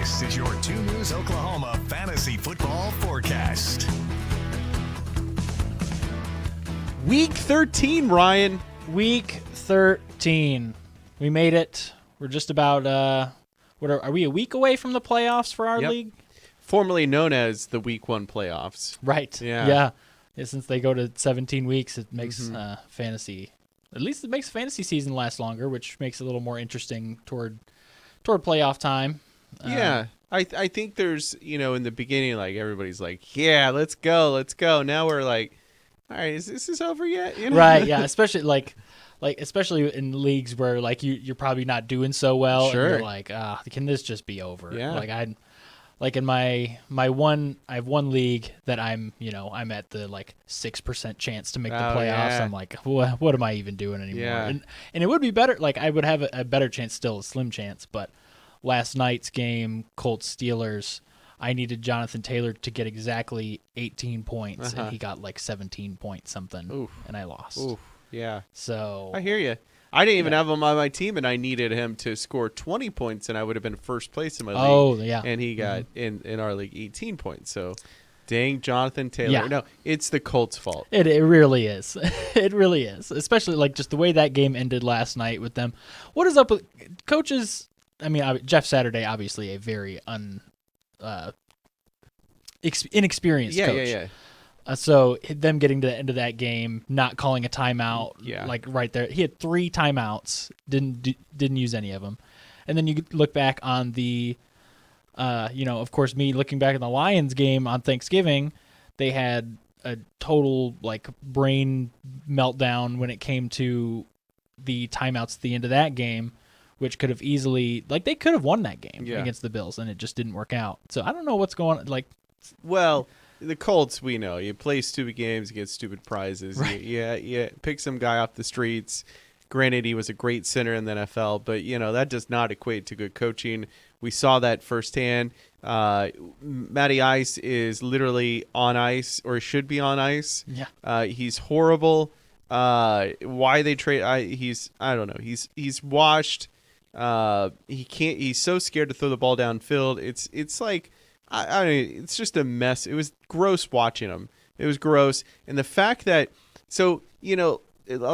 This is your 2 News Oklahoma Fantasy Football Forecast. Week 13, Ryan. Week 13. We made it. We're just about, are we a week away from the playoffs for our league? Formerly known as the Week 1 playoffs. Right. Yeah. Since they go to 17 weeks, it makes fantasy, at least it makes fantasy season last longer, which makes it a little more interesting toward playoff time. Yeah. I think there's, in the beginning, like everybody's like, yeah, let's go. Now we're like, all right, is this over yet? Right, yeah, especially especially in leagues where like you're probably not doing so well. Sure. And you're like, can this just be over? Yeah. Like in my one, I have one league that I'm at the 6% chance to make the playoffs. Yeah. I'm like, what am I even doing anymore? Yeah. And it would be better. Like I would have a better chance, still a slim chance. But last night's game, Colts Steelers, I needed Jonathan Taylor to get exactly 18 points, and he got 17 point something, Oof. and I lost. Oof. Yeah. So I hear you. I didn't even have him on my team, and I needed him to score 20 points, and I would have been first place in my league. Oh, yeah. And he got, in our league, 18 points. So, dang, Jonathan Taylor. Yeah. No, it's the Colts' fault. It really is. It really is. Especially just the way that game ended last night with them. What is up with coaches? I mean, Jeff Saturday, obviously a very inexperienced coach. Yeah. So them getting to the end of that game, not calling a timeout, right there. He had 3 timeouts, didn't use any of them. And then you look back on the, of course, me looking back at the Lions game on Thanksgiving, they had a total brain meltdown when it came to the timeouts at the end of that game, which could have easily, they could have won that game against the Bills, and it just didn't work out. So I don't know what's going on. Well, the Colts, we know. You play stupid games, you get stupid prizes. Right. You pick some guy off the streets. Granted, he was a great center in the NFL, but, that does not equate to good coaching. We saw that firsthand. Matty Ice is literally on ice, or should be on ice. Yeah. He's horrible. Why they trade? I don't know. He's washed. He can't. He's so scared to throw the ball downfield. It's like. I mean, it's just a mess. It was gross watching him. It was gross. And the fact that, I'll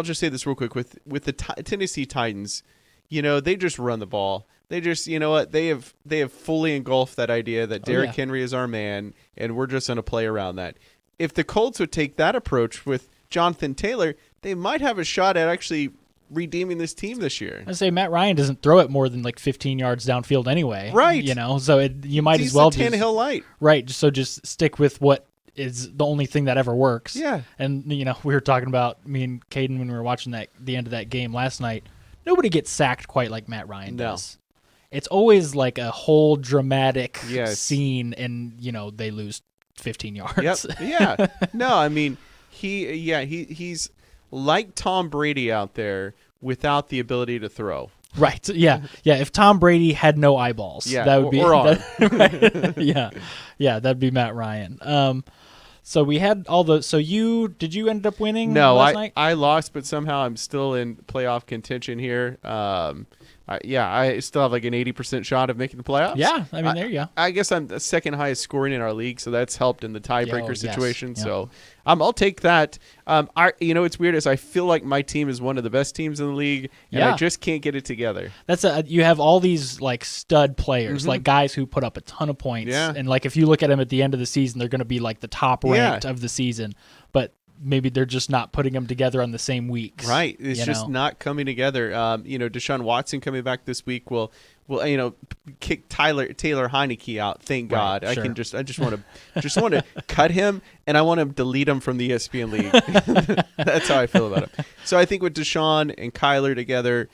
just say this real quick. With the Tennessee Titans, they just run the ball. They just, they have fully engulfed that idea that Derrick Henry is our man, and we're just going to play around that. If the Colts would take that approach with Jonathan Taylor, they might have a shot at actually redeeming this team this year. I say Matt Ryan doesn't throw it more than 15 yards downfield anyway. Right. So you might as well just Tannehill light. Right. So just stick with what is the only thing that ever works. Yeah. And we were talking about, me and Caden, when we were watching the end of that game last night, nobody gets sacked quite like Matt Ryan does. It's always a whole dramatic scene, and they lose 15 yards. Yep. Yeah. No, I mean, he's like Tom Brady out there without the ability to throw. Right. Yeah. Yeah. If Tom Brady had no eyeballs, that would be. Right? Yeah. That'd be Matt Ryan. So we had all the. So did you end up winning? No, last night? I lost, but somehow I'm still in playoff contention here. I still have an 80% shot of making the playoffs. Yeah, I mean, there you go. I guess I'm the second highest scoring in our league, so that's helped in the tiebreaker situation. Yes. So I'll take that. It's weird is I feel like my team is one of the best teams in the league, and I just can't get it together. You have all these stud players, guys who put up a ton of points, and if you look at them at the end of the season, they're going to be the top ranked of the season, but maybe they're just not putting them together on the same weeks. Right. It's just not coming together. Deshaun Watson coming back this week will kick Taylor Heineke out. Thank God. Sure. I just want to cut him, and I want to delete him from the ESPN league. That's how I feel about him. So I think with Deshaun and Kyler together,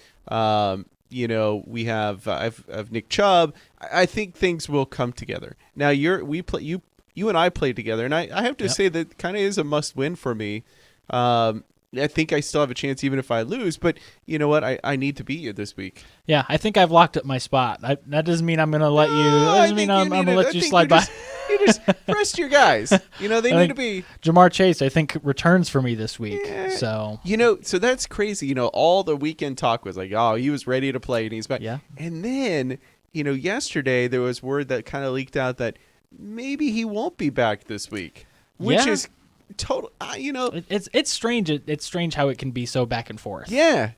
we have I've Nick Chubb. I think things will come together. Now you and I played together, and I have to say that kind of is a must-win for me. I think I still have a chance even if I lose, but you know what? I need to beat you this week. Yeah, I think I've locked up my spot. That doesn't mean I'm going to let you. That doesn't mean I'm going to let you slide by. You just rest your guys. They need to be. Jamar Chase, I think, returns for me this week. So so that's crazy. All the weekend talk was like, oh, he was ready to play, and he's back. Yeah. And then yesterday there was word that kind of leaked out that maybe he won't be back this week, which is total. It's strange. It's strange how it can be so back and forth. Yeah.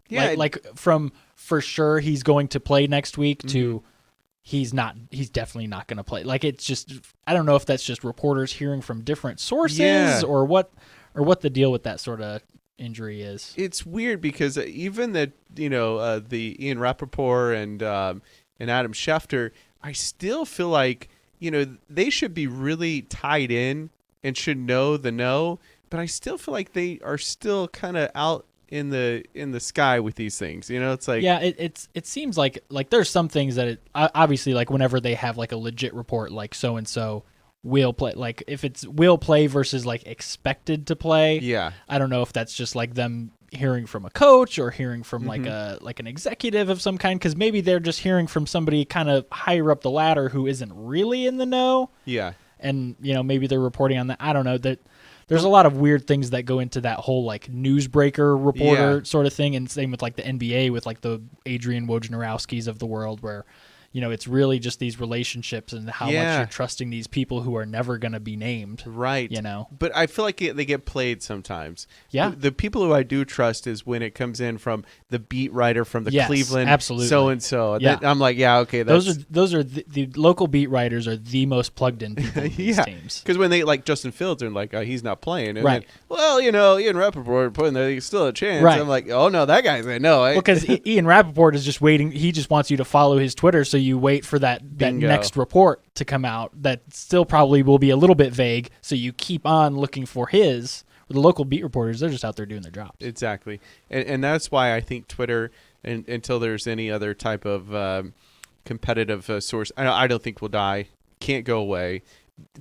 Like from for sure he's going to play next week to he's definitely not going to play. Like it's just, I don't know if that's just reporters hearing from different sources or what the deal with that sort of injury is. It's weird because even the Ian Rappaport and Adam Schefter, I still feel like they should be really tied in and should know, but I still feel like they are still kind of out in the sky with these things. It's like it seems like there's some things that obviously like whenever they have like a legit report like so and so will play, like if it's will play versus like expected to play. Yeah, I don't know if that's just like them hearing from a coach or hearing from like an executive of some kind, because maybe they're just hearing from somebody kind of higher up the ladder who isn't really in the know. Yeah, and maybe they're reporting on that. I don't know. That there's a lot of weird things that go into that whole like newsbreaker reporter sort of thing, and same with like the NBA with like the Adrian Wojnarowskis of the world, where it's really just these relationships and how much you're trusting these people who are never going to be named. Right. But I feel like they get played sometimes. Yeah. The people who I do trust is when it comes in from the beat writer from the Cleveland absolutely. So-and-so. Yeah. I'm like, yeah, okay. That's... Those are the local beat writers are the most plugged in people in these teams. Because when they like Justin Fields and like, he's not playing. And right. Then, well, Ian Rappaport putting there, he's still a chance. Right. I'm like, oh, no, that guy's in. No. Because Ian Rappaport is just waiting. He just wants you to follow his Twitter, so you wait for that next report to come out that still probably will be a little bit vague, so you keep on looking for his. The local beat reporters, they're just out there doing their jobs. Exactly. And that's why I think Twitter, until there's any other type of competitive source, I don't think will die. Can't go away.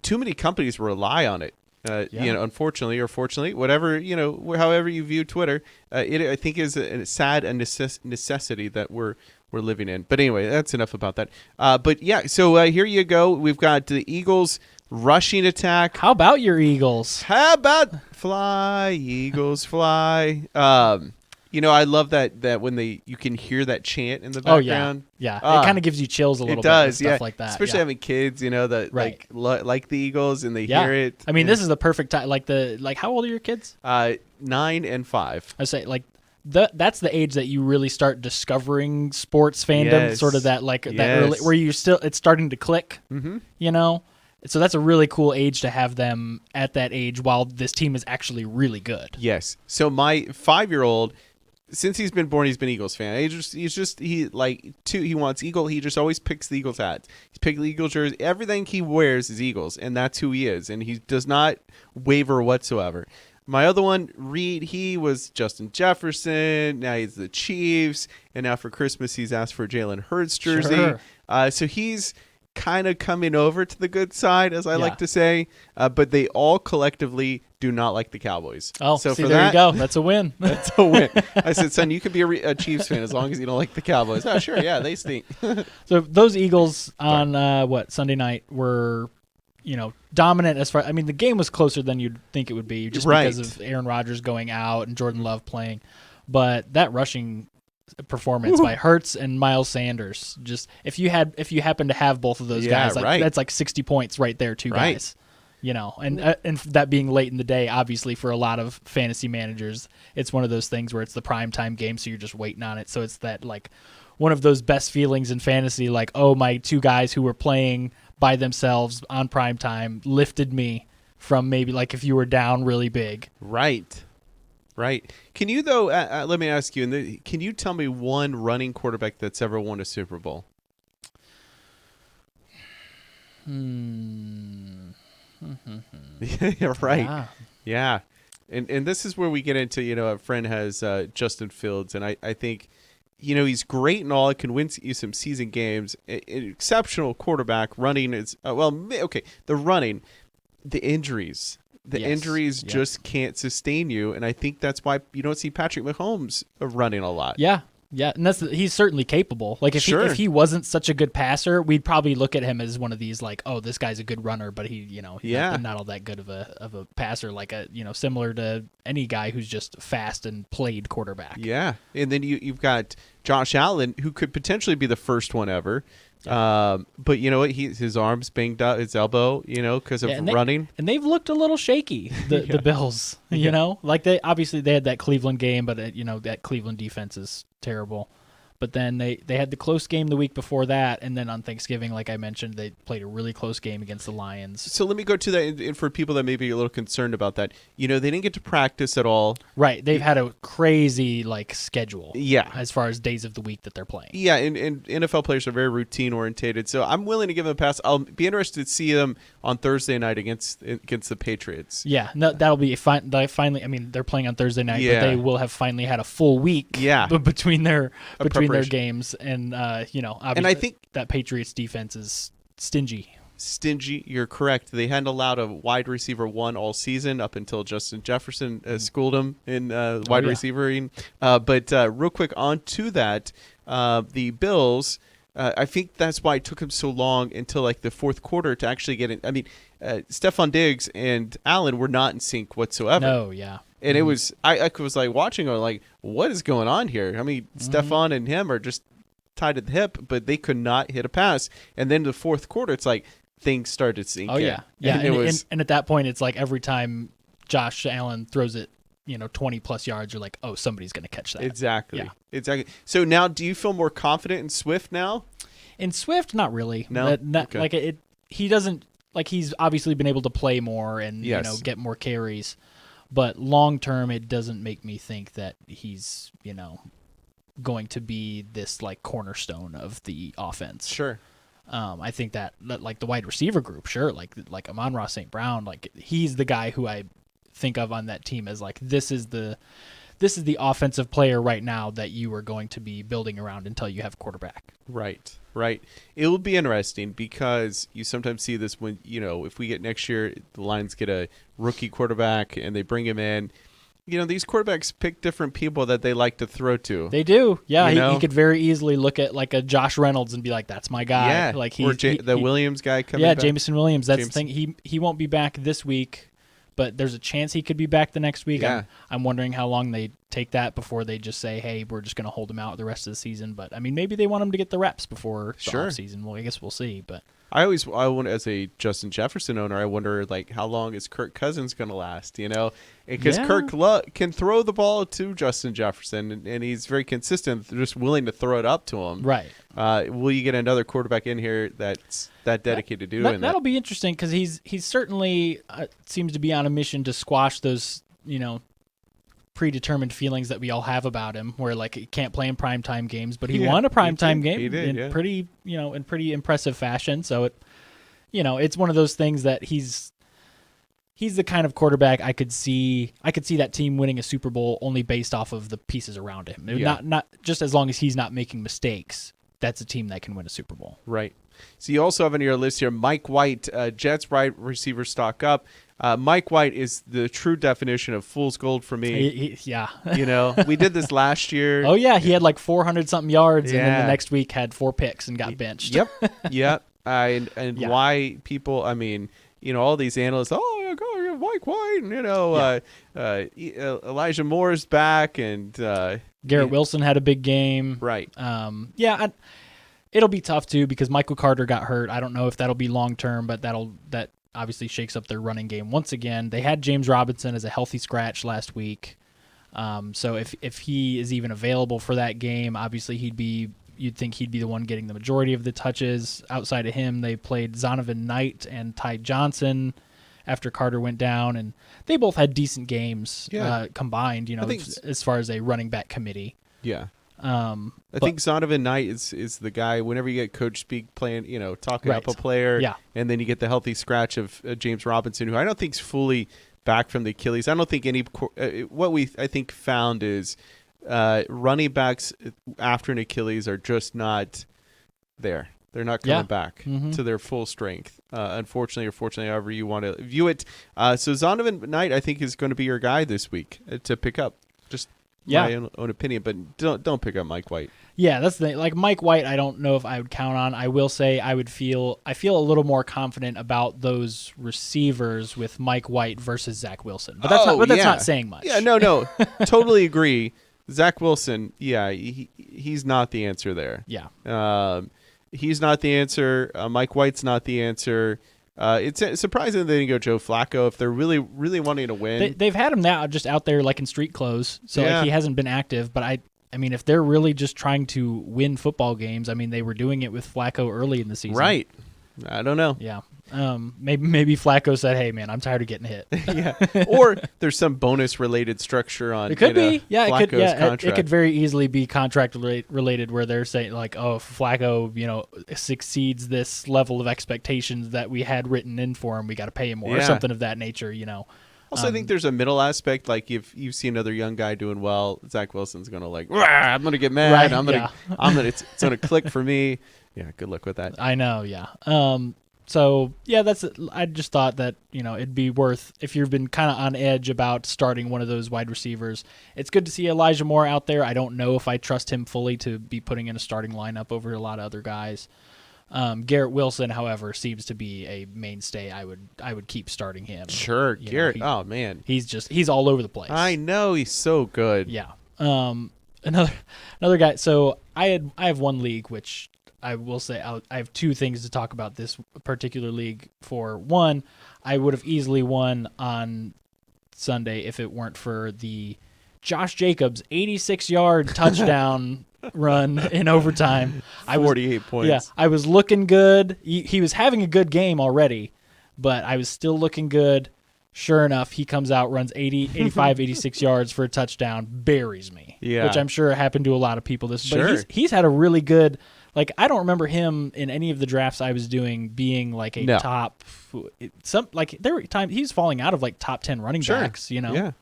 Too many companies rely on it. Unfortunately or fortunately, whatever, however you view Twitter, it I think is a sad necessity that we're living in. But anyway, that's enough about that. But yeah, so here you go. We've got the Eagles rushing attack. How about your Eagles? How about fly, Eagles, fly? I love that when you can hear that chant in the background. Oh, yeah. It kind of gives you chills a little bit. It does, stuff like that. Especially having kids, that right. like the Eagles and they hear it. I mean, this is the perfect time. Like how old are your kids? 9 and 5. I say like that's the age that you really start discovering sports fandom. Yes. Sort of that that early where it's starting to click. Mm-hmm. So that's a really cool age to have them at that age while this team is actually really good. Yes. So my 5-year-old, since he's been born, he's been Eagles fan. He wants Eagle. He just always picks the Eagles hats. He's picked the Eagles jersey. Everything he wears is Eagles, and that's who he is. And he does not waver whatsoever. My other one, Reed, he was Justin Jefferson. Now he's the Chiefs, and now for Christmas he's asked for a Jalen Hurts jersey. Sure. So he's kind of coming over to the good side, as I like to say. But they all collectively do not like the Cowboys. Oh, so there you go. That's a win. That's a win. I said, son, you could be a Chiefs fan as long as you don't like the Cowboys. Oh, sure, yeah, they stink. So those Eagles on Sunday night were, dominant as far. I mean, the game was closer than you'd think it would be, just because of Aaron Rodgers going out and Jordan Love playing. But that rushing performance by Hurts and Miles Sanders, just if you happen to have both of those guys, that's like 60 points right there, two guys. And that being late in the day, obviously for a lot of fantasy managers, it's one of those things where it's the primetime game, so you're just waiting on it. So it's that like one of those best feelings in fantasy, like, oh, my two guys who were playing by themselves on primetime lifted me from maybe like if you were down really big. Right. Can you, though, let me ask you, can you tell me one running quarterback that's ever won a Super Bowl? Right. Yeah. And this is where we get into, a friend has Justin Fields, and I think, he's great and all. It can win you some season games. An exceptional quarterback. Running is, the running, the injuries. The injuries just can't sustain you, and I think that's why you don't see Patrick Mahomes running a lot. Yeah, and he's certainly capable. Like if he wasn't such a good passer, we'd probably look at him as one of these like, oh, this guy's a good runner, but he's not all that good of a passer. Like similar to any guy who's just fast and played quarterback. Yeah, and then you've got Josh Allen, who could potentially be the first one ever But you know what? His arm's banged up, his elbow, because of running. And they've looked a little shaky, the Bills, you know? Like they had that Cleveland game, but that Cleveland defense is terrible. But then they had the close game the week before that, and then on Thanksgiving, like I mentioned, they played a really close game against the Lions. So let me go to that, and for people that may be a little concerned about that, they didn't get to practice at all. Right, they've had a crazy schedule. Yeah, as far as days of the week that they're playing. Yeah, and NFL players are very routine orientated, so I'm willing to give them a pass. I'll be interested to see them on Thursday night against the Patriots. Yeah, no, that'll be fine. Finally, I mean, they're playing on Thursday night, but they will have finally had a full week. Yeah. between their games, and obviously, and I think that Patriots defense is stingy. You're correct. They hadn't allowed a wide receiver one all season up until Justin Jefferson schooled him in wide receivering. But real quick on to that, the Bills. I think that's why it took him so long until the fourth quarter to actually get in. I mean, Stephon Diggs and Allen were not in sync whatsoever. No, yeah. And it was I was watching, what is going on here? I mean, Stephon and him are just tied at the hip, but they could not hit a pass. And then the fourth quarter, it's things started to sink. Oh yeah, yeah. And at that point, it's every time Josh Allen throws it, 20 plus yards, you're like, oh, somebody's going to catch that. Exactly. Yeah. Exactly. So now, do you feel more confident in Swift now? In Swift, not really. No. Okay. He doesn't he's obviously been able to play more and get more carries, but long term, it doesn't make me think that he's going to be this cornerstone of the offense. Sure. I think that the wide receiver group, sure, like Amon-Ra St. Brown, he's the guy who I think of on that team as this is the offensive player right now that you are going to be building around until you have a quarterback. Right. It will be interesting because you sometimes see this when if we get next year, the Lions get a rookie quarterback and they bring him in. These quarterbacks pick different people that they like to throw to. They do. Yeah, he could very easily look at a Josh Reynolds and be like, that's my guy. Yeah, the Williams guy coming back. Yeah, Jameson Williams. That's the thing. He won't be back this week, but there's a chance he could be back the next week. Yeah. I'm wondering how long they take that before they just say, hey, we're just going to hold him out the rest of the season. But, I mean, maybe they want him to get the reps before the offseason. Well, I guess we'll see, but... I wonder, as a Justin Jefferson owner, I wonder how long is Kirk Cousins going to last? Because Kirk can throw the ball to Justin Jefferson, and he's very consistent, just willing to throw it up to him. Right. Will you get another quarterback in here that's that dedicated to doing that? That'll be interesting because he's certainly seems to be on a mission to squash those predetermined feelings that we all have about him, where he can't play in primetime games, but he won a primetime game in pretty impressive fashion. So it's one of those things that he's the kind of quarterback I could see that team winning a Super Bowl only based off of the pieces around him. Yeah. Not just as long as he's not making mistakes. That's a team that can win a Super Bowl. Right. So you also have on your list here Mike White, Jets wide receiver stock up. Mike White is the true definition of fool's gold for me. Yeah. We did this last year. Oh, yeah. He had 400-something yards, and then the next week had 4 picks and got benched. Yep. And why people, all these analysts, Mike White, and, Elijah Moore's back, and Garrett Wilson had a big game. Right. It'll be tough, too, because Michael Carter got hurt. I don't know if that'll be long-term, but that obviously shakes up their running game once again. They had James Robinson as a healthy scratch last week. So if he is even available for that game, obviously you'd think he'd be the one getting the majority of the touches. Outside of him, they played Zonovan Knight and Ty Johnson after Carter went down, and they both had decent games combined, as far as a running back committee. Yeah. I think Zonovan Knight is the guy. Whenever you get coach speak playing, talking up a player, and then you get the healthy scratch of James Robinson, who I don't think's fully back from the Achilles. I don't think I think found is running backs after an Achilles are just not there. They're not coming back to their full strength. Unfortunately or fortunately, however you want to view it. So Zonovan Knight, I think, is going to be your guy this week to pick up. Just my own opinion, but don't pick up Mike White. Yeah, that's the thing. Mike White, I don't know if I would count on. I will say I feel a little more confident about those receivers with Mike White versus Zach Wilson. But that's not saying much. Yeah, no, totally agree. Zach Wilson, he's not the answer there. Yeah. he's not the answer. Mike White's not the answer. It's surprising they didn't go Joe Flacco if they're really, really wanting to win. They've had him now just out there like in street clothes, so like he hasn't been active. But I mean, if they're really just trying to win football games, I mean, they were doing it with Flacco early in the season. Right. I don't know. Yeah. Maybe Flacco said, "Hey, man, I'm tired of getting hit." Yeah. Or there's some bonus related structure on. It could be. Yeah. Flacco's It could. Yeah. contract. It could very easily be contract related, where they're saying like, "Oh, if Flacco, succeeds this level of expectations that we had written in for him, we got to pay him more," or something of that nature. Also, I think there's a middle aspect. Like if you see another young guy doing well, Zach Wilson's gonna I'm gonna get mad. Right, It's gonna click for me. Yeah, good luck with that. I know. Yeah. So yeah, I just thought that it'd be worth, if you've been kind of on edge about starting one of those wide receivers. It's good to see Elijah Moore out there. I don't know if I trust him fully to be putting in a starting lineup over a lot of other guys. Garrett Wilson, however, seems to be a mainstay. I would keep starting him. Sure, Garrett. Oh man, he's all over the place. I know, he's so good. Yeah. Another guy. So I have one league, which I will say I have two things to talk about this particular league for. One, I would have easily won on Sunday if it weren't for the Josh Jacobs 86-yard touchdown run in overtime. 48 points. Yeah, I was looking good. He was having a good game already, but I was still looking good. Sure enough, he comes out, runs 85, 86 yards for a touchdown, buries me. Yeah. Which I'm sure happened to a lot of people. But Sure. he's had a really good, like, I don't remember him in any of the drafts I was doing being like a top, there were times he was falling out of like top 10 running backs, Yeah.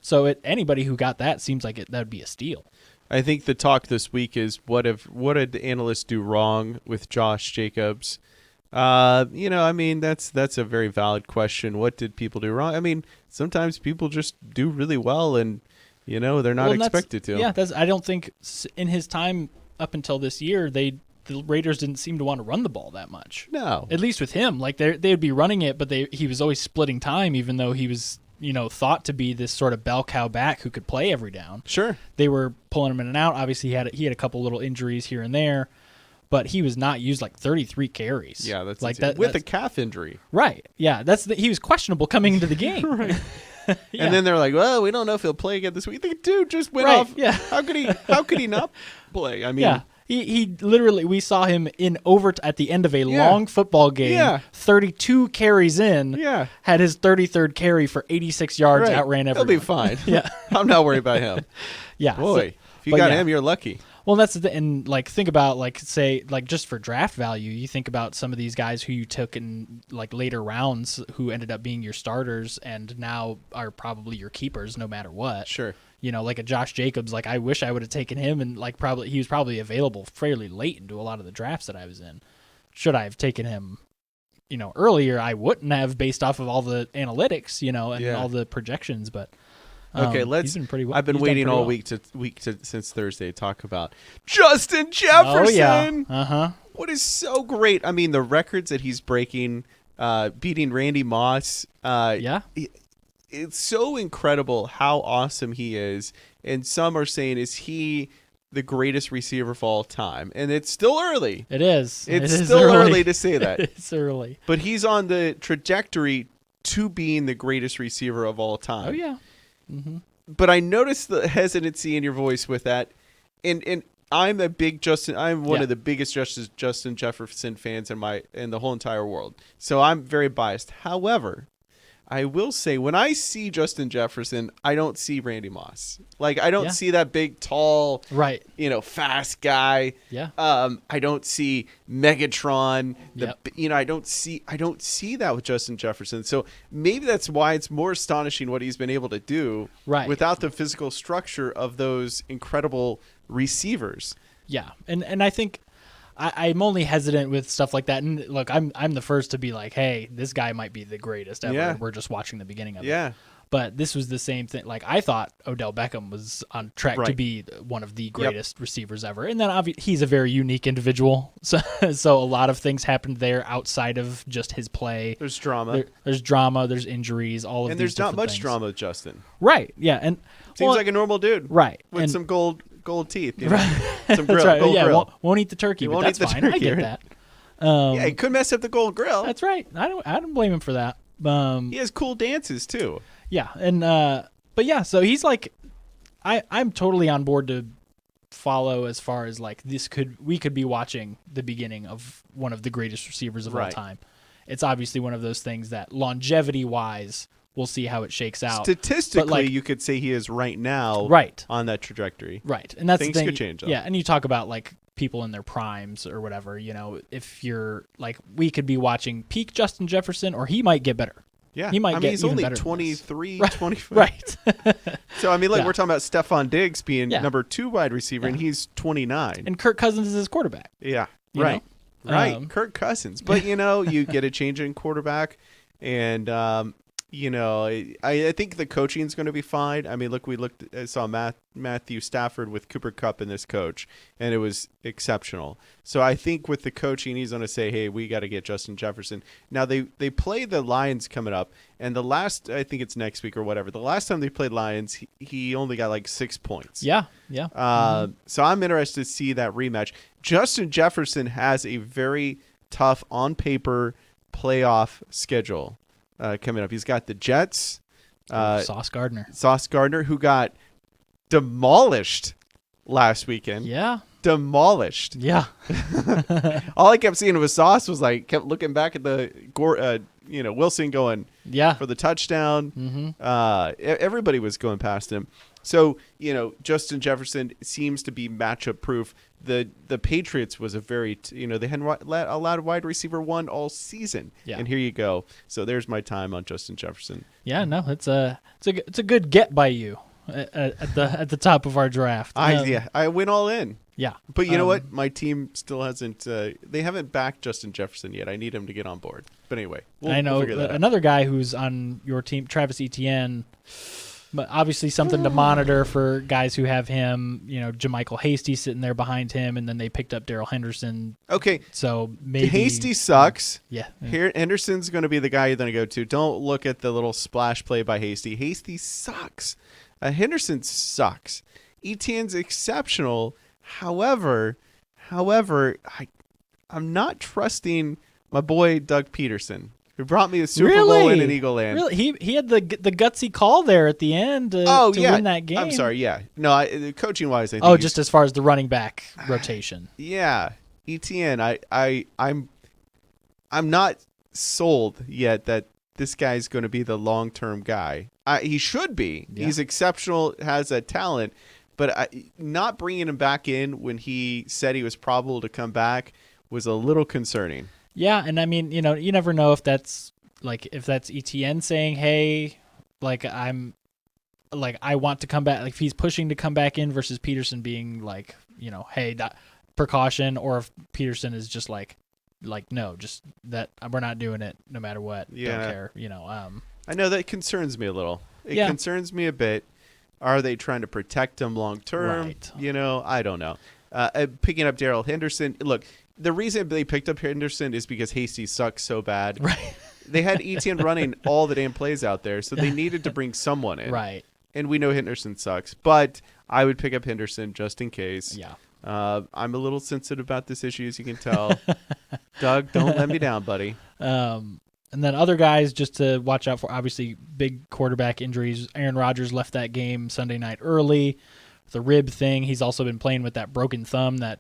So anybody who got that seems like that would be a steal. I think the talk this week is what did the analysts do wrong with Josh Jacobs? I mean, that's a very valid question. What did people do wrong? I mean, sometimes people just do really well, and they're not expected to. Yeah, I don't think in his time up until this year, the Raiders didn't seem to want to run the ball that much. No, at least with him, like they would be running it, but he was always splitting time, even though he was thought to be this sort of bell cow back who could play every down. Sure, they were pulling him in and out. Obviously, he had a couple little injuries here and there. But he was not used like 33 carries. Yeah, that's like insane. that with a calf injury. Right. Yeah, he was questionable coming into the game. Right. Yeah. And then they're like, "Well, we don't know if he'll play again this week." The dude just went off. Yeah. How could he not play? I mean, yeah. He literally, we saw him at the end of a long football game. Yeah. 32 carries in. Yeah. Had his 33rd carry for 86 yards. Right. Outran everyone. He'll be fine. Yeah. I'm not worried about him. Yeah. Boy, if you got him, you're lucky. Well, that's and like think about say just for draft value, you think about some of these guys who you took in like later rounds who ended up being your starters and now are probably your keepers no matter what. Sure. Like a Josh Jacobs, like I wish I would have taken him and like he was probably available fairly late into a lot of the drafts that I was in. Should I have taken him, earlier? I wouldn't have based off of all the analytics, and all the projections, but. Okay, he's been pretty well. I've been waiting all week since Thursday to talk about Justin Jefferson. Oh yeah, uh-huh. What is so great? I mean, the records that he's breaking, beating Randy Moss. It's so incredible how awesome he is. And some are saying, is he the greatest receiver of all time? And it's still early. It is. It's still early to say that. It's early. But he's on the trajectory to being the greatest receiver of all time. Oh yeah. Mm-hmm. But I noticed the hesitancy in your voice with that, and I'm one of the biggest Justin Jefferson fans in the whole entire world. So I'm very biased. However, I will say when I see Justin Jefferson, I don't see Randy Moss. Like I don't see that big, tall, right, fast guy. Yeah. I don't see Megatron. Yep. I don't see that with Justin Jefferson. So maybe that's why it's more astonishing what he's been able to do without the physical structure of those incredible receivers. Yeah. And I think I'm only hesitant with stuff like that. And look, I'm the first to be like, hey, this guy might be the greatest ever. Yeah. We're just watching the beginning of it. Yeah. But this was the same thing. Like I thought Odell Beckham was on track to be one of the greatest receivers ever. And then he's a very unique individual. So a lot of things happened there outside of just his play. There's drama. There's drama. There's injuries. And there's not much drama with Justin. Right. Yeah. And seems like a normal dude. Right. With some gold gold teeth. You know? Right. Some grill, That's right. gold Yeah, grill. won't eat the turkey, He but won't that's eat the fine. I turkey, get right? that. Yeah, he could mess up the gold grill. That's right. I don't blame him for that. He has cool dances too. Yeah, and but yeah, so he's like, I'm totally on board to follow as far as like we could be watching the beginning of one of the greatest receivers of all time. It's obviously one of those things that longevity wise, we'll see how it shakes out. Statistically, you could say he is right now on that trajectory. Right, and that's things the thing. Could change. Though. Yeah, and you talk about like people in their primes or whatever. You know, if you're like, we could be watching peak Justin Jefferson, or he might get better. Yeah, he might get he's even only better 23, right. 25. Right. So, I mean, look, we're talking about Stephon Diggs being number 2 wide receiver, and he's 29. And Kirk Cousins is his quarterback. Yeah, you right. know? Right, Kirk Cousins. But, you get a change in quarterback, and, I think the coaching is going to be fine. I mean, look, I saw Matthew Stafford with Cooper Kupp in this coach, and it was exceptional. So I think with the coaching, he's going to say, hey, we got to get Justin Jefferson. Now, they play the Lions coming up, and I think it's next week or whatever. The last time they played Lions, he only got like 6 points. Yeah. So I'm interested to see that rematch. Justin Jefferson has a very tough, on paper, playoff schedule coming up. He's got the Jets. Sauce Gardner, who got demolished last weekend. Yeah. Demolished. Yeah. All I kept seeing was Sauce kept looking back at the Wilson going for the touchdown. Mm-hmm. Everybody was going past him. So, Justin Jefferson seems to be matchup proof. The Patriots was a very, they hadn't allowed a wide receiver 1 all season. Yeah. And here you go. So there's my time on Justin Jefferson. Yeah, no, it's a good get by you at the top of our draft. I went all in. Yeah. But you know what? My team still hasn't they haven't backed Justin Jefferson yet. I need him to get on board. But anyway, I know another guy who's on your team, Travis Etienne. But obviously something to monitor for guys who have him, JaMychal Hasty sitting there behind him, and then they picked up Darrell Henderson. Okay. So maybe Hasty sucks. Yeah. Here, Henderson's going to be the guy you're going to go to. Don't look at the little splash play by Hasty. Hasty sucks. Henderson sucks. Etienne's exceptional. However, I'm not trusting my boy Doug Peterson, who brought me a Super Bowl in Eagle Land. Really? He had the gutsy call there at the end to win that game. I'm sorry, yeah. No, coaching-wise, I think just as far as the running back rotation. Yeah. Etienne, I'm not sold yet that this guy's going to be the long-term guy. He should be. Yeah. He's exceptional, has a talent, but not bringing him back in when he said he was probable to come back was a little concerning. Yeah, and I mean, you never know if that's Etienne saying, "Hey, I want to come back." Like if he's pushing to come back in versus Peterson being like, "Hey, precaution," or if Peterson is just like, no, just that we're not doing it no matter what. Yeah. Don't care. I know that concerns me a little. It concerns me a bit. Are they trying to protect him long term? Right. I don't know. Picking up Darrell Henderson. Look, the reason they picked up Henderson is because Hasty sucks so bad. Right. They had Etienne running all the damn plays out there, so they needed to bring someone in. Right. And we know Henderson sucks, but I would pick up Henderson just in case. Yeah. I'm a little sensitive about this issue, as you can tell. Doug, don't let me down, buddy. And then other guys just to watch out for, obviously, big quarterback injuries. Aaron Rodgers left that game Sunday night early. The rib thing. He's also been playing with that broken thumb that,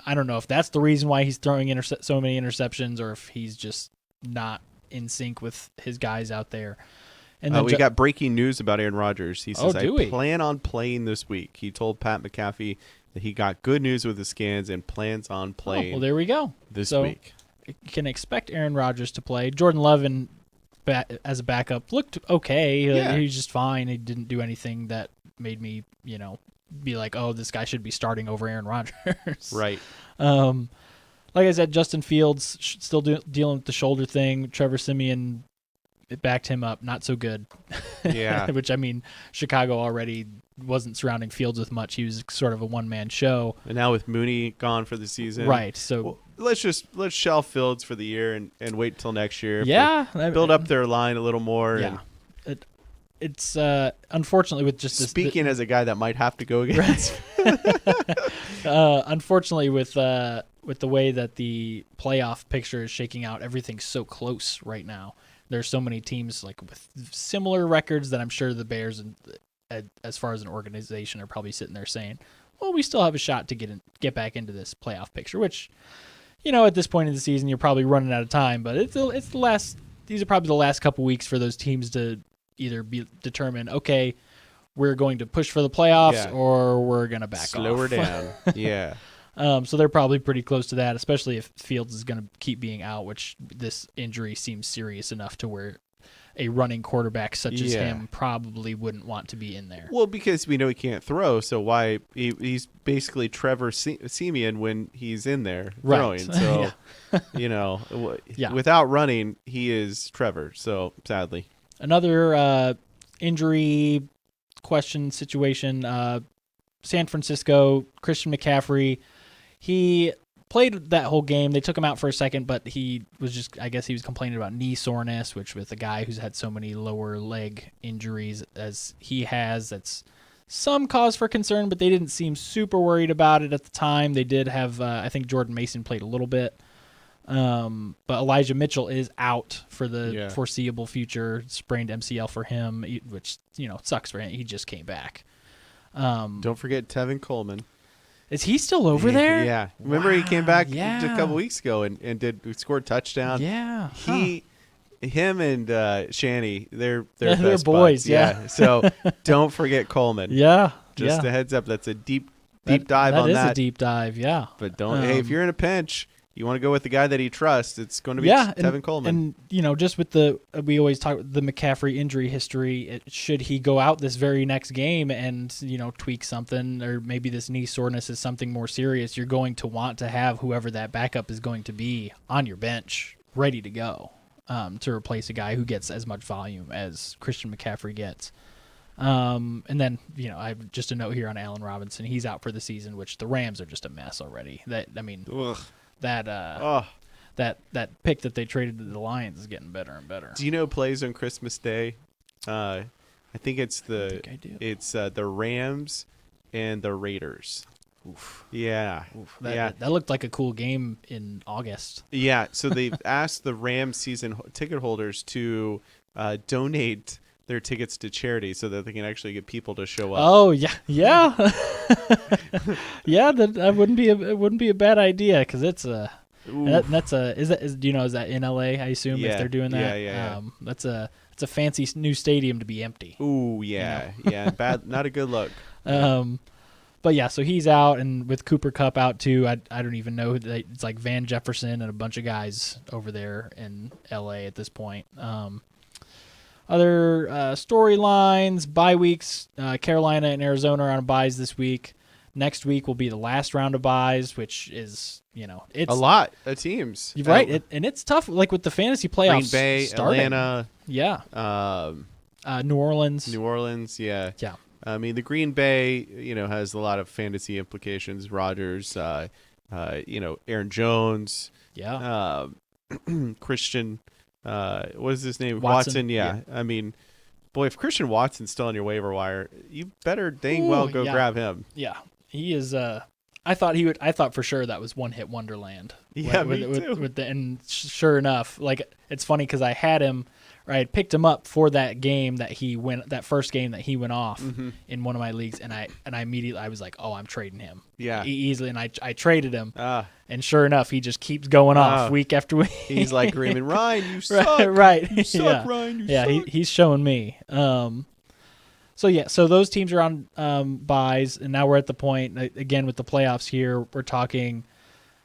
I don't know if that's the reason why he's throwing so many interceptions or if he's just not in sync with his guys out there. And then we got breaking news about Aaron Rodgers. He says, I plan on playing this week. He told Pat McAfee that he got good news with the scans and plans on playing. Well, there we go. This week. You can expect Aaron Rodgers to play. Jordan Love as a backup looked okay. Yeah. He was just fine. He didn't do anything that made me, be like, oh, this guy should be starting over Aaron Rodgers. Right. Like I said, Justin Fields still dealing with the shoulder thing. Trevor Siemian backed him up. Not so good. Yeah. Which, I mean, Chicago already wasn't surrounding Fields with much. He was sort of a one-man show. And now with Mooney gone for the season. Right. So let's shelf Fields for the year and wait till next year. Yeah. Build up their line a little more. Yeah. it's unfortunately with just this, speaking as a guy that might have to go against. Unfortunately with the way that the playoff picture is shaking out, everything's so close right now. There's so many teams like with similar records that I'm sure the Bears, as far as an organization, are probably sitting there saying, well, we still have a shot to get back into this playoff picture, which, at this point in the season, you're probably running out of time, but it's the last. These are probably the last couple weeks for those teams to either determine, okay, we're going to push for the playoffs or we're going to back off. Slow her down. Yeah. So they're probably pretty close to that, especially if Fields is going to keep being out, which this injury seems serious enough to where a running quarterback such as him probably wouldn't want to be in there. Well, because we know he can't throw, so why he's basically Trevor Siemian when he's in there throwing. So, without running, he is Trevor. So, sadly. Another injury question situation, San Francisco, Christian McCaffrey, he played that whole game. They took him out for a second, but he was I guess he was complaining about knee soreness, which with a guy who's had so many lower leg injuries as he has, that's some cause for concern, but they didn't seem super worried about it at the time. They did have, I think Jordan Mason played a little bit. But Elijah Mitchell is out for the foreseeable future, sprained MCL for him, which, sucks for him. He just came back. Don't forget Tevin Coleman. Is he still over there? Yeah. Remember he came back just a couple weeks ago and scored a touchdown. Yeah. Him and Shanny, they're they're boys. Buds. Yeah. So don't forget Coleman. Yeah. Just a heads up. That's a deep dive on that. That is a deep dive. Yeah. But don't. Hey, if you're in a pinch, you want to go with the guy that he trusts, it's going to be Tevin Coleman. And, just with we always talk the McCaffrey injury history, should he go out this very next game and, tweak something, or maybe this knee soreness is something more serious, you're going to want to have whoever that backup is going to be on your bench ready to go to replace a guy who gets as much volume as Christian McCaffrey gets. And then, I have just a note here on Allen Robinson. He's out for the season, which the Rams are just a mess already. Ugh. That pick that they traded to the Lions is getting better and better. Do you know plays on Christmas Day? I think it's the Rams and the Raiders. Oof. Yeah. Oof. That looked like a cool game in August. Yeah. So they've asked the Rams season ticket holders to donate their tickets to charity so that they can actually get people to show up. Oh yeah. Yeah, that wouldn't be a bad idea, because it's do you know, is that in LA? I assume if they're doing that. Yeah. It's a fancy new stadium to be empty. Ooh, yeah, bad, not a good look. But yeah, so he's out, and with Cooper Kupp out too, I don't even know who it's like Van Jefferson and a bunch of guys over there in LA at this point. Other storylines, bye weeks. Carolina and Arizona are on byes this week. Next week will be the last round of byes, which is, it's a lot of teams. You're right, and it's tough. Like with the fantasy playoffs, Green Bay, starting. Atlanta, New Orleans. Yeah. Yeah. I mean, the Green Bay, has a lot of fantasy implications. Rodgers, Aaron Jones, Christian. What is his name? Watson. Yeah. I mean, boy, if Christian Watson's still on your waiver wire, you better well go grab him. Yeah, he is. I thought for sure that was one hit wonderland. Yeah, me too. And sure enough, like, it's funny because I had him. I had picked him up for that game that first game that he went off in one of my leagues, and I immediately I was like, oh, I'm trading him. Yeah, easily, and I traded him. And sure enough, he just keeps going off week after week. He's like Green and Ryan, you suck. Right. You suck, Ryan. You suck. He's showing me. So those teams are on buys, and now we're at the point again with the playoffs here. We're talking.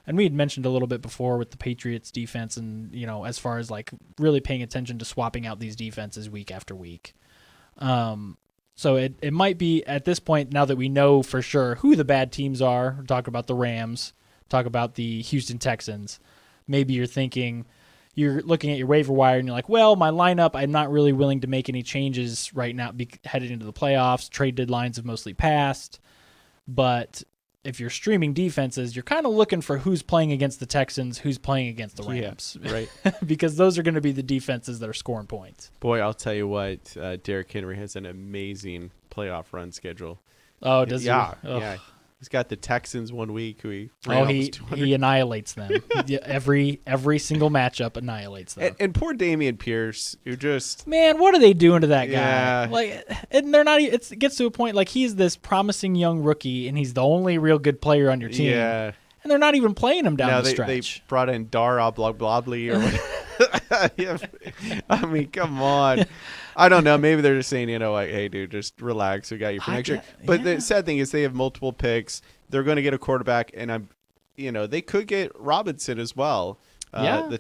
And we had mentioned a little bit before with the Patriots defense and, as far as like really paying attention to swapping out these defenses week after week. So it might be at this point, now that we know for sure who the bad teams are, talk about the Rams, talk about the Houston Texans, maybe you're looking at your waiver wire and you're like, well, my lineup, I'm not really willing to make any changes right now headed into the playoffs. Trade deadlines have mostly passed, but if you're streaming defenses, you're kind of looking for who's playing against the Texans, who's playing against the Rams. Yeah, right. Because those are going to be the defenses that are scoring points. Boy, I'll tell you what, Derrick Henry has an amazing playoff run schedule. Oh, does he? Yeah. He's got the Texans one week. He annihilates them. every single matchup annihilates them. And poor Dameon Pierce, who just man, what are they doing to that guy? Yeah. Like, and they're not. It gets to a point like he's this promising young rookie, and he's the only real good player on your team. Yeah. And they're not even playing him down the they stretch. brought in Dara Bloblobly or whatever. I mean, come on. I don't know. Maybe they're just saying, like, hey, dude, just relax. We got you for next year. But the sad thing is they have multiple picks. They're going to get a quarterback, and they could get Robinson as well. The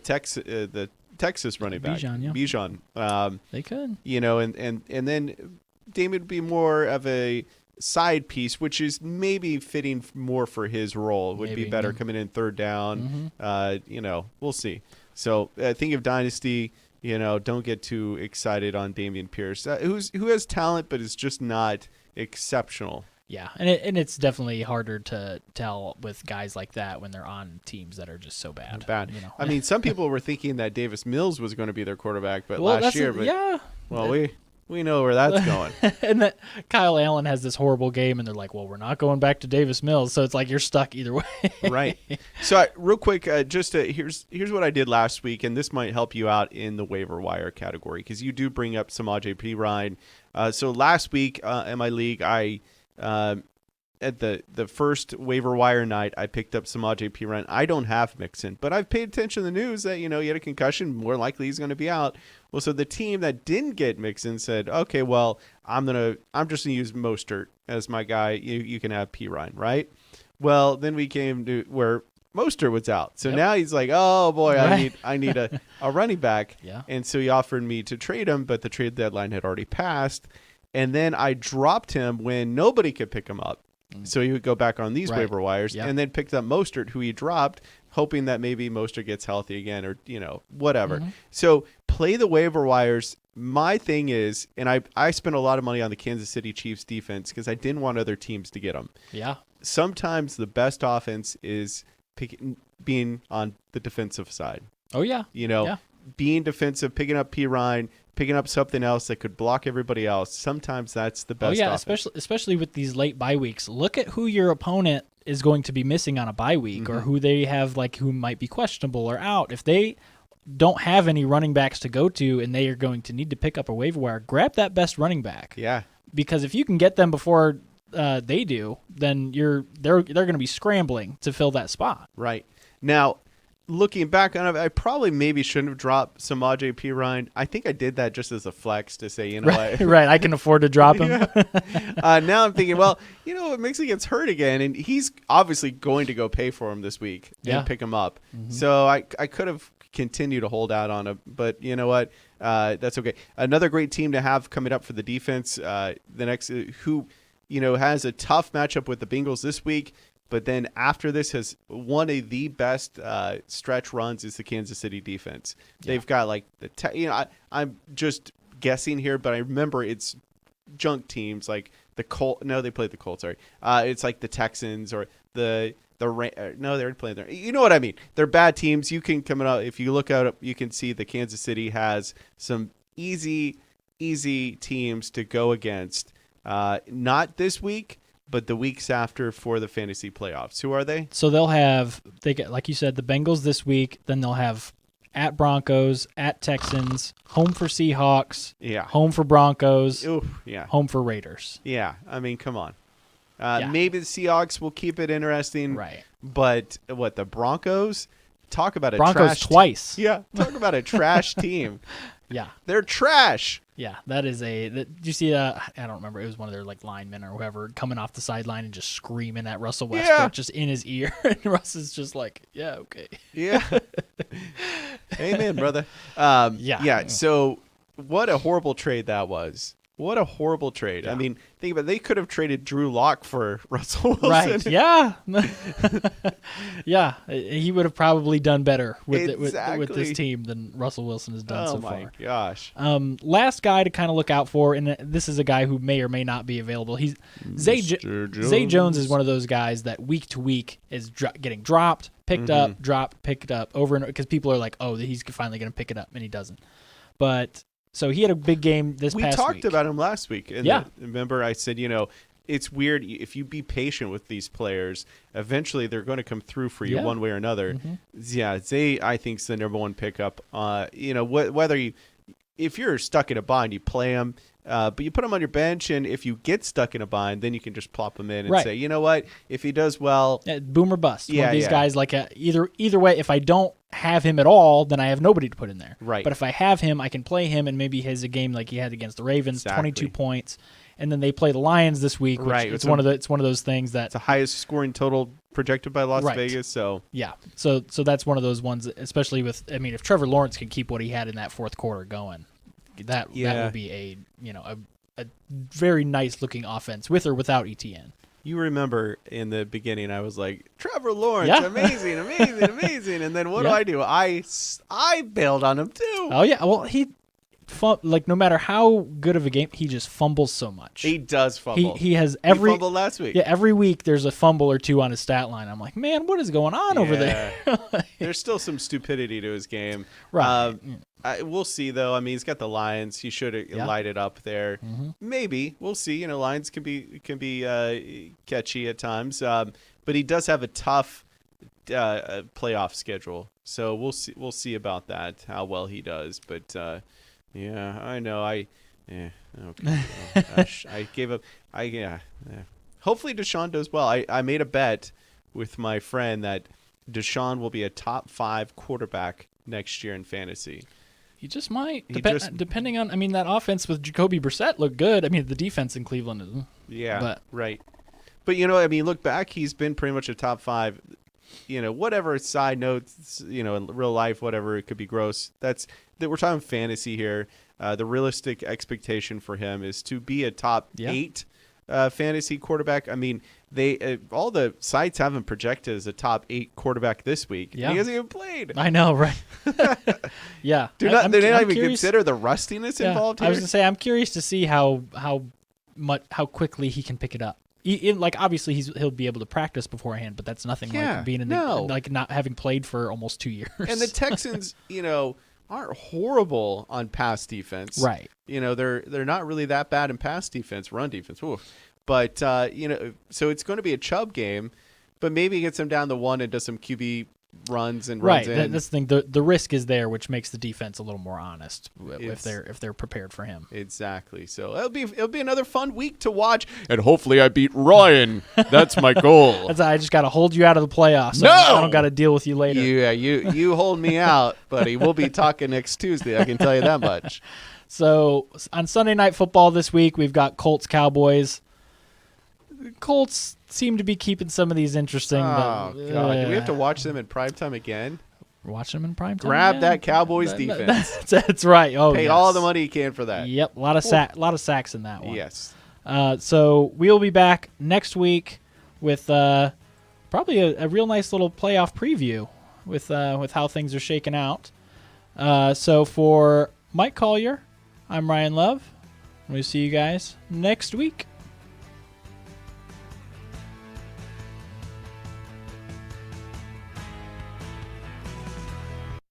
Texas running back, Bijan. They could. And then Damon would be more of a side piece, which is maybe fitting more for his role. Would be better coming in third down. We'll see. So think of Dynasty. Don't get too excited on Dameon Pierce, who has talent but is just not exceptional. Yeah, and it's definitely harder to tell with guys like that when they're on teams that are just so bad. I mean, some people were thinking that Davis Mills was going to be their quarterback, but last year. We know where that's going. And that Kyle Allen has this horrible game, and they're like, well, we're not going back to Davis Mills. So it's like you're stuck either way. Right. So real quick, here's what I did last week, and this might help you out in the waiver wire category because you do bring up Samaje Perine. So last week in my league, I at the first waiver wire night, I picked up Samaje Perine. I don't have Mixon, but I've paid attention to the news that, he had a concussion. More likely he's going to be out. Well, so the team that didn't get Mixon said, okay, well, I'm just going to use Mostert as my guy. You can have Perine, right? Well, then we came to where Mostert was out. So now he's like, oh, boy, right. I need a running back. Yeah. And so he offered me to trade him, but the trade deadline had already passed. And then I dropped him when nobody could pick him up. So he would go back on these waiver wires and then picked up Mostert, who he dropped, hoping that maybe Mostert gets healthy again or, whatever. Mm-hmm. So play the waiver wires. My thing is, and I spent a lot of money on the Kansas City Chiefs defense because I didn't want other teams to get them. Yeah. Sometimes the best offense is being on the defensive side. Oh, yeah. Being defensive, picking up Perine, picking up something else that could block everybody else. Sometimes that's the best. Oh yeah, offense. especially with these late bye weeks. Look at who your opponent is going to be missing on a bye week, or who they have who might be questionable or out. If they don't have any running backs to go to, and they are going to need to pick up a waiver wire, grab that best running back. Yeah, because if you can get them before they do, then they're going to be scrambling to fill that spot. Right now. Looking back on it, I probably maybe shouldn't have dropped Samaje Perine. I think I did that just as a flex to say, right, I can afford to drop him. Now I'm thinking, well, what Mixon gets hurt again, and he's obviously going to go pay for him this week and pick him up. Mm-hmm. So I could have continued to hold out on him, but you know what? That's okay. Another great team to have coming up for the defense. The next who has a tough matchup with the Bengals this week. But then after this has one of the best stretch runs is the Kansas City defense. Yeah. They've got I'm just guessing here, but I remember it's junk teams like the Colts. No, they played the Colts. Sorry, it's like the Texans or no, they already played there. You know what I mean? They're bad teams. You can come out if you look out. You can see the Kansas City has some easy teams to go against. Not this week. But the weeks after for the fantasy playoffs. Who are they? So they get, like you said, the Bengals this week. Then they'll have at Broncos, at Texans, home for Seahawks, home for Broncos, home for Raiders. Yeah, I mean, come on. Maybe the Seahawks will keep it interesting. Right. But the Broncos? Talk about a Broncos trash twice. Yeah, talk about a trash team. Yeah. They're trash. Yeah, that is did you see I don't remember, it was one of their linemen or whoever coming off the sideline and just screaming at Russell Westbrook just in his ear, and Russ is just like, yeah, okay. Yeah. Amen, brother. So what a horrible trade that was. What a horrible trade. Yeah. I mean, think about it. They could have traded Drew Lock for Russell Wilson. Right. Yeah. Yeah. He would have probably done better with this team than Russell Wilson has done so far. Oh, my gosh. Last guy to kind of look out for, and this is a guy who may or may not be available. Zay Jones is one of those guys that week to week is getting dropped, picked up, dropped, picked up over and over because people are like, oh, he's finally going to pick it up, and he doesn't. But so he had a big game this past week. We talked about him last week. Remember I said, it's weird. If you be patient with these players, eventually they're going to come through for you one way or another. Yeah, Zay, I think, is the number one pickup. Whether if you're stuck in a bind, you play him. But you put him on your bench, and if you get stuck in a bind, then you can just plop him in and say, you know what? If he does well, boom or bust. One of these guys, like either way. If I don't have him at all, then I have nobody to put in there. Right. But if I have him, I can play him, and maybe he has a game like he had against the Ravens, 22 points, and then they play the Lions this week. Which it's one of those things that it's the highest scoring total projected by Las Vegas. So yeah, so that's one of those ones, especially with if Trevor Lawrence can keep what he had in that fourth quarter going. That would be a very nice looking offense with or without ETN. You remember in the beginning, I was like, Trevor Lawrence, amazing, amazing. And then what do? I bailed on him too. Oh yeah, well no matter how good of a game, he just fumbles so much. He does fumble. He has he fumbled last week. Yeah, every week there's a fumble or two on his stat line. I'm like, man, what is going on over there? There's still some stupidity to his game. Right. We'll see, though. I mean, he's got the Lions. He should light it up there. Maybe. We'll see. Lions can be catchy at times. But he does have a tough playoff schedule. So we'll see about that, how well he does. But yeah, I know. Okay. Well, gosh, I gave up. Hopefully Deshaun does well. I made a bet with my friend that Deshaun will be a top 5 quarterback next year in fantasy. He just might, depending on. That offense with Jacoby Brissett looked good. The defense in Cleveland is. Right. But look back. He's been pretty much a top 5. Whatever side notes, in real life, whatever, it could be gross. We're talking fantasy here. The realistic expectation for him is to be a top 8 fantasy quarterback. They all the sites have him projected as a top 8 quarterback this week. Yeah. He hasn't even played. I know, right? Yeah. They don't even consider the rustiness involved here. I was going to say, I'm curious to see how quickly he can pick it up. Obviously he'll be able to practice beforehand, but that's nothing like being in not having played for almost 2 years. And the Texans, aren't horrible on pass defense. Right. They're not really that bad in pass defense, run defense. Oof. But so it's going to be a Chubb game, but maybe he gets them down the one and does some QB runs and runs in. Right. That's the thing. The risk is there, which makes the defense a little more honest if they're prepared for him. Exactly. So it'll be another fun week to watch, and hopefully I beat Ryan. That's my goal. I just got to hold you out of the playoffs. So I don't got to deal with you later. Yeah, you hold me out, buddy. We'll be talking next Tuesday. I can tell you that much. So on Sunday Night Football this week, we've got Colts Cowboys. Colts seem to be keeping some of these interesting. Oh, God. Do we have to watch them in primetime again? Watch them in primetime. Grab that Cowboys defense. That's right. Oh, pay all the money you can for that. Yep, a lot of sacks in that one. Yes. So we'll be back next week with probably a real nice little playoff preview with how things are shaking out. So for Mike Collier, I'm Ryan Love. We'll see you guys next week.